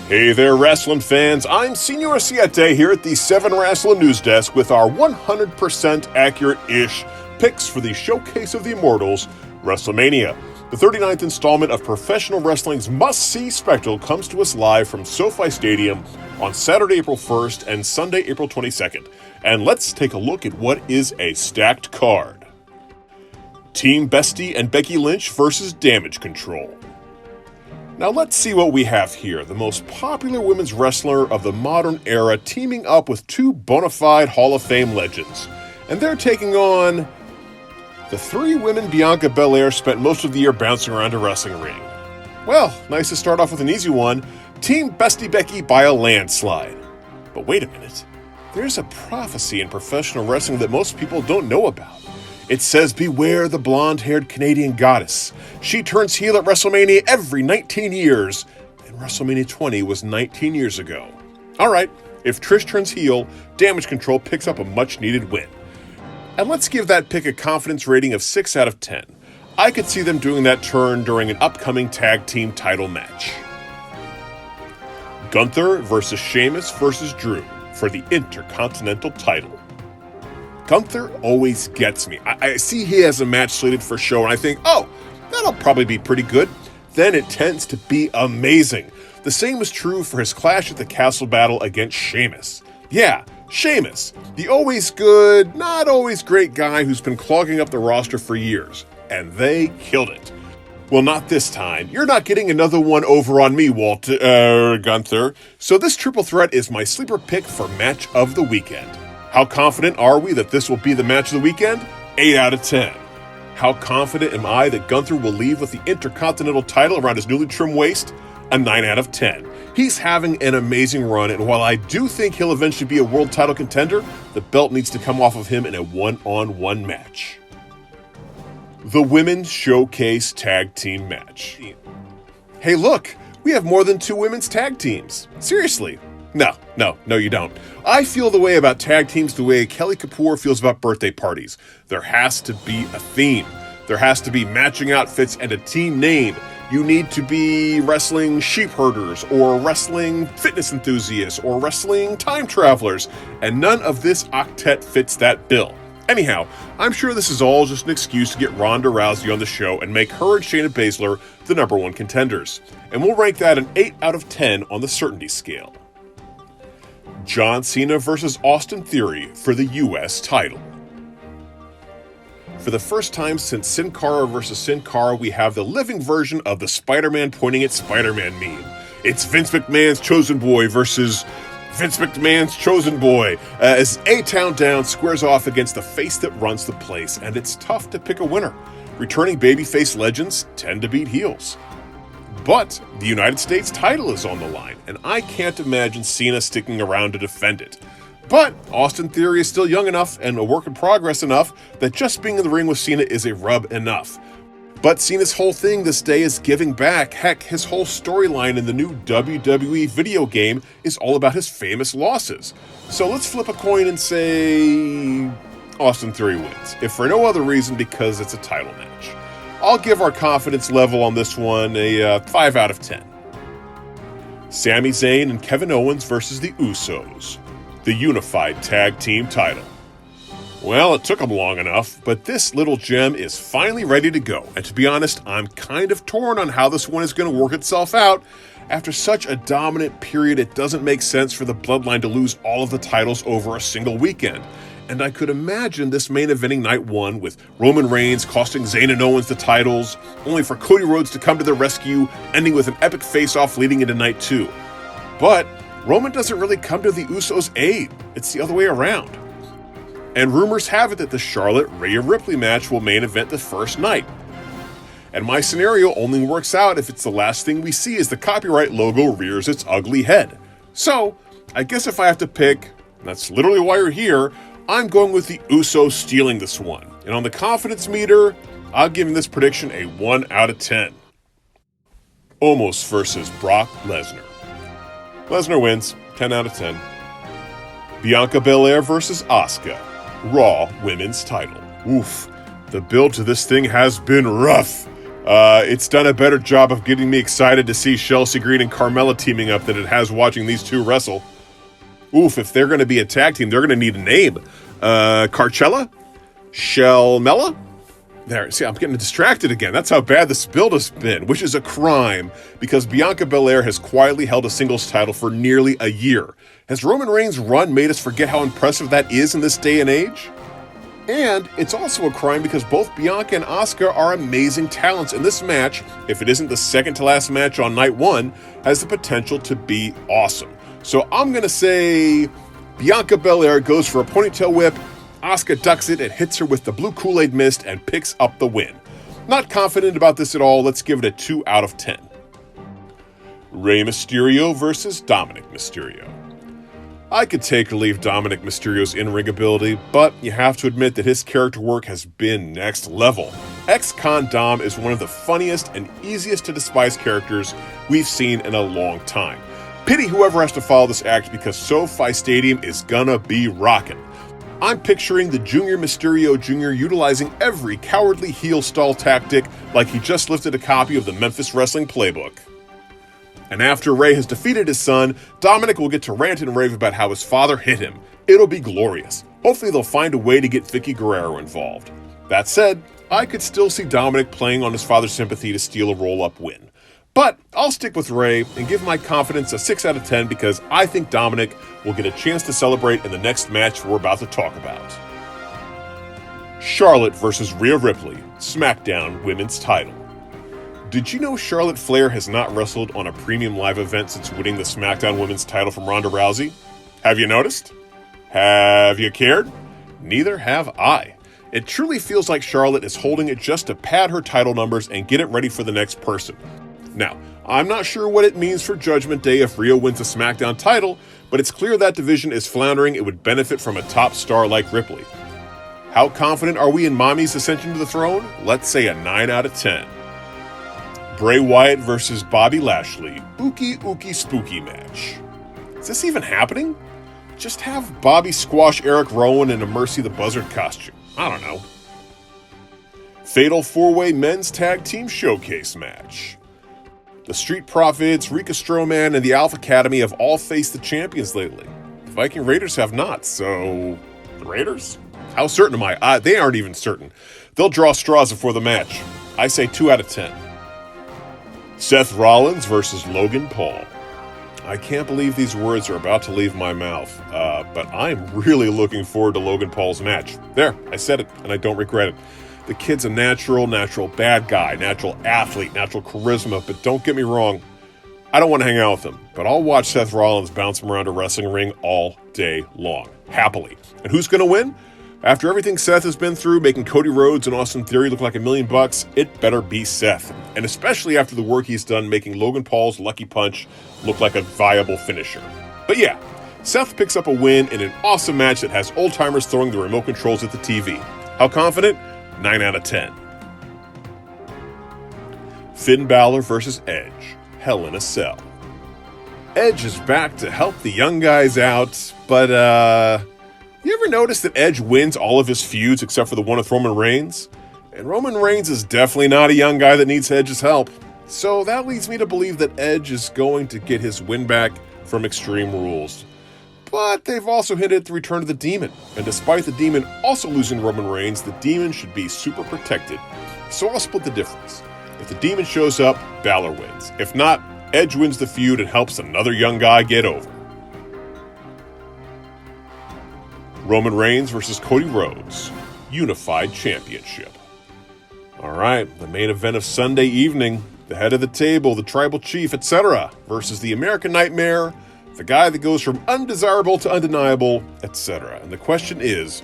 Hey there, wrestling fans. I'm Senor Siete here at the 7 Rasslin News Desk with our 100% accurate-ish picks for the Showcase of the Immortals, Wrestlemania. The 39th installment of professional wrestling's must-see spectacle comes to us live from SoFi Stadium on Saturday, April 1st and Sunday, April 22nd. And let's take a look at what is a stacked card. Team Bestie and Becky Lynch versus Damage Control. Now let's see what we have here. The most popular women's wrestler of the modern era teaming up with two bona fide Hall of Fame legends. And they're taking on the three women Bianca BelAir spent most of the year bouncing around a wrestling ring. Well, nice to start off with an easy one. Team Bestie Becky by a landslide. But wait a minute. There's a prophecy in professional wrestling that most people don't know about. It says, beware the blonde-haired Canadian goddess. She turns heel at WrestleMania every 19 years, and WrestleMania 20 was 19 years ago. Alright, if Trish turns heel, Damage Control picks up a much-needed win. And let's give that pick a confidence rating of 6 out of 10. I could see them doing that turn during an upcoming tag team title match. Gunther versus Sheamus versus Drew for the Intercontinental title. Gunther always gets me. I see he has a match slated for show, and I think, oh, that'll probably be pretty good. Then it tends to be amazing. The same was true for his Clash at the Castle battle against Sheamus. Yeah, Sheamus, the always good, not always great guy who's been clogging up the roster for years. And they killed it. Well, not this time. You're not getting another one over on me, Gunther. So this triple threat is my sleeper pick for match of the weekend. How confident are we that this will be the match of the weekend? 8 out of 10. How confident am I that Gunther will leave with the Intercontinental title around his newly trimmed waist? A 9 out of 10. He's having an amazing run, and while I do think he'll eventually be a world title contender, the belt needs to come off of him in a one-on-one match. The Women's Showcase Tag Team Match. Hey look, we have more than 2 women's tag teams. Seriously. No, you don't. I feel the way about tag teams the way Kelly Kapoor feels about birthday parties. There has to be a theme. There has to be matching outfits and a team name. You need to be wrestling sheep herders, or wrestling fitness enthusiasts, or wrestling time travelers, and none of this octet fits that bill. Anyhow, I'm sure this is all just an excuse to get Ronda Rousey on the show and make her and Shayna Baszler the number 1 contenders. And we'll rank that an 8 out of 10 on the certainty scale. John Cena versus Austin Theory for the US title. For the first time since Sin Cara versus Sin Cara, we have the living version of the Spider-Man pointing at Spider-Man meme. It's Vince McMahon's chosen boy versus Vince McMahon's chosen boy, as A-Town Down squares off against the face that runs the place, and it's tough to pick a winner. Returning babyface legends tend to beat heels. But the United States title is on the line, and I can't imagine Cena sticking around to defend it. But Austin Theory is still young enough and a work in progress enough that just being in the ring with Cena is a rub enough. But Cena's whole thing this day is giving back. Heck, his whole storyline in the new WWE video game is all about his famous losses. So let's flip a coin and say Austin Theory wins, if for no other reason because it's a title match. I'll give our confidence level on this one a 5 out of 10. Sami Zayn and Kevin Owens versus the Usos, the unified tag team title. Well, it took them long enough, but this little gem is finally ready to go. And to be honest, I'm kind of torn on how this one is going to work itself out. After such a dominant period, it doesn't make sense for the Bloodline to lose all of the titles over a single weekend. And I could imagine this main eventing night 1 with Roman Reigns costing Zayn and Owens the titles, only for Cody Rhodes to come to their rescue, ending with an epic face-off leading into night 2. But Roman doesn't really come to the Usos' aid. It's the other way around. And rumors have it that the Charlotte-Rhea Ripley match will main event the first night. And my scenario only works out if it's the last thing we see as the copyright logo rears its ugly head. So, I guess if I have to pick, and that's literally why you're here, I'm going with the Usos stealing this one. And on the confidence meter, I'm giving this prediction a 1 out of 10. Omos versus Brock Lesnar. Lesnar wins, 10 out of 10. Bianca BelAir versus Asuka, Raw Women's title. Oof, the build to this thing has been rough. It's done a better job of getting me excited to see Chelsea Green and Carmella teaming up than it has watching these two wrestle. Oof, if they're going to be a tag team, they're going to need a name. Carchella? Shelmella? There, see, I'm getting distracted again. That's how bad this build has been, which is a crime, because Bianca BelAir has quietly held a singles title for nearly a year. Has Roman Reigns' run made us forget how impressive that is in this day and age? And it's also a crime because both Bianca and Asuka are amazing talents, and this match, if it isn't the second to last match on night one, has the potential to be awesome. So I'm going to say Bianca BelAir goes for a ponytail whip, Asuka ducks it and hits her with the blue Kool-Aid mist and picks up the win. Not confident about this at all, let's give it a 2 out of 10. Rey Mysterio versus Dominic Mysterio. I could take or leave Dominic Mysterio's in-ring ability, but you have to admit that his character work has been next level. Ex-Con Dom is one of the funniest and easiest to despise characters we've seen in a long time. Pity whoever has to follow this act because SoFi Stadium is gonna be rockin'. I'm picturing the Junior Mysterio Jr. utilizing every cowardly heel stall tactic like he just lifted a copy of the Memphis Wrestling Playbook. And after Rey has defeated his son, Dominic will get to rant and rave about how his father hit him. It'll be glorious. Hopefully they'll find a way to get Vicky Guerrero involved. That said, I could still see Dominic playing on his father's sympathy to steal a roll-up win. But I'll stick with Rey and give my confidence a 6 out of 10 because I think Dominic will get a chance to celebrate in the next match we're about to talk about. Charlotte versus Rhea Ripley, SmackDown Women's Title. Did you know Charlotte Flair has not wrestled on a premium live event since winning the SmackDown Women's title from Ronda Rousey? Have you noticed? Have you cared? Neither have I. It truly feels like Charlotte is holding it just to pad her title numbers and get it ready for the next person. Now, I'm not sure what it means for Judgment Day if Rhea wins a SmackDown title, but it's clear that division is floundering. It would benefit from a top star like Ripley. How confident are we in Mommy's ascension to the throne? Let's say a 9 out of 10. Bray Wyatt versus Bobby Lashley, Ookie Spooky match. Is this even happening? Just have Bobby squash Eric Rowan in a Mercy the Buzzard costume. I don't know. Fatal 4-Way Men's Tag Team Showcase match. The Street Profits, Rika Strowman, and the Alpha Academy have all faced the champions lately. The Viking Raiders have not, so... The Raiders? How certain am I? They aren't even certain. They'll draw straws before the match. I say 2 out of 10. Seth Rollins versus Logan Paul. I can't believe these words are about to leave my mouth, but I'm really looking forward to Logan Paul's match. There, I said it, and I don't regret it. The kid's a natural bad guy, natural athlete, natural charisma, but don't get me wrong, I don't want to hang out with him, but I'll watch Seth Rollins bounce him around a wrestling ring all day long, happily. And who's going to win? After everything Seth has been through, making Cody Rhodes and Austin Theory look like $1 million, it better be Seth. And especially after the work he's done making Logan Paul's Lucky Punch look like a viable finisher. But yeah, Seth picks up a win in an awesome match that has old-timers throwing the remote controls at the TV. How confident? 9 out of 10. Finn Balor versus Edge, Hell in a Cell. Edge is back to help the young guys out, but you ever notice that Edge wins all of his feuds except for the one with Roman Reigns? And Roman Reigns is definitely not a young guy that needs Edge's help. So that leads me to believe that Edge is going to get his win back from Extreme Rules. But they've also hinted at the return of the Demon. And despite the Demon also losing to Roman Reigns, the Demon should be super protected. So I'll split the difference. If the Demon shows up, Balor wins. If not, Edge wins the feud and helps another young guy get over. Roman Reigns versus Cody Rhodes, Unified Championship. Alright, the main event of Sunday evening, the head of the table, the tribal chief, etc. versus the American Nightmare, the guy that goes from undesirable to undeniable, etc. And the question is,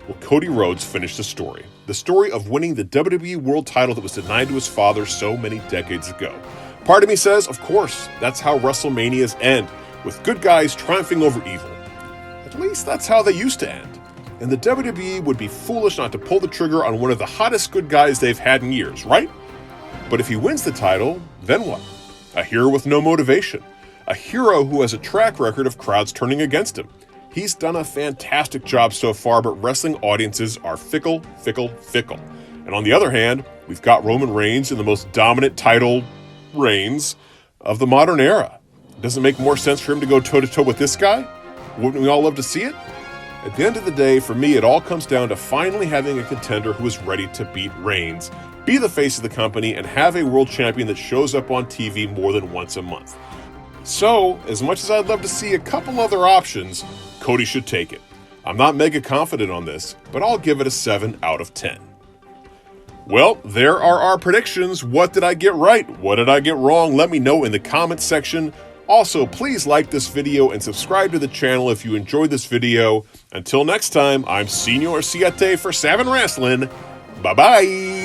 will Cody Rhodes finish the story? The story of winning the WWE World title that was denied to his father so many decades ago. Part of me says, of course, that's how Wrestlemanias end, with good guys triumphing over evil. At least that's how they used to end. And the WWE would be foolish not to pull the trigger on one of the hottest good guys they've had in years, right? But if he wins the title, then what? A hero with no motivation. A hero who has a track record of crowds turning against him. He's done a fantastic job so far, but wrestling audiences are fickle. And on the other hand, we've got Roman Reigns in the most dominant title reigns of the modern era. Doesn't it make more sense for him to go toe-to-toe with this guy? Wouldn't we all love to see it? At the end of the day, for me, it all comes down to finally having a contender who is ready to beat Reigns, be the face of the company, and have a world champion that shows up on TV more than once a month. So, as much as I'd love to see a couple other options, Cody should take it. I'm not mega confident on this, but I'll give it a 7 out of 10. Well, there are our predictions. What did I get right? What did I get wrong? Let me know in the comments section. Also, please like this video and subscribe to the channel if you enjoyed this video. Until next time, I'm Senor Siete for Savin Rasslin. Bye-bye!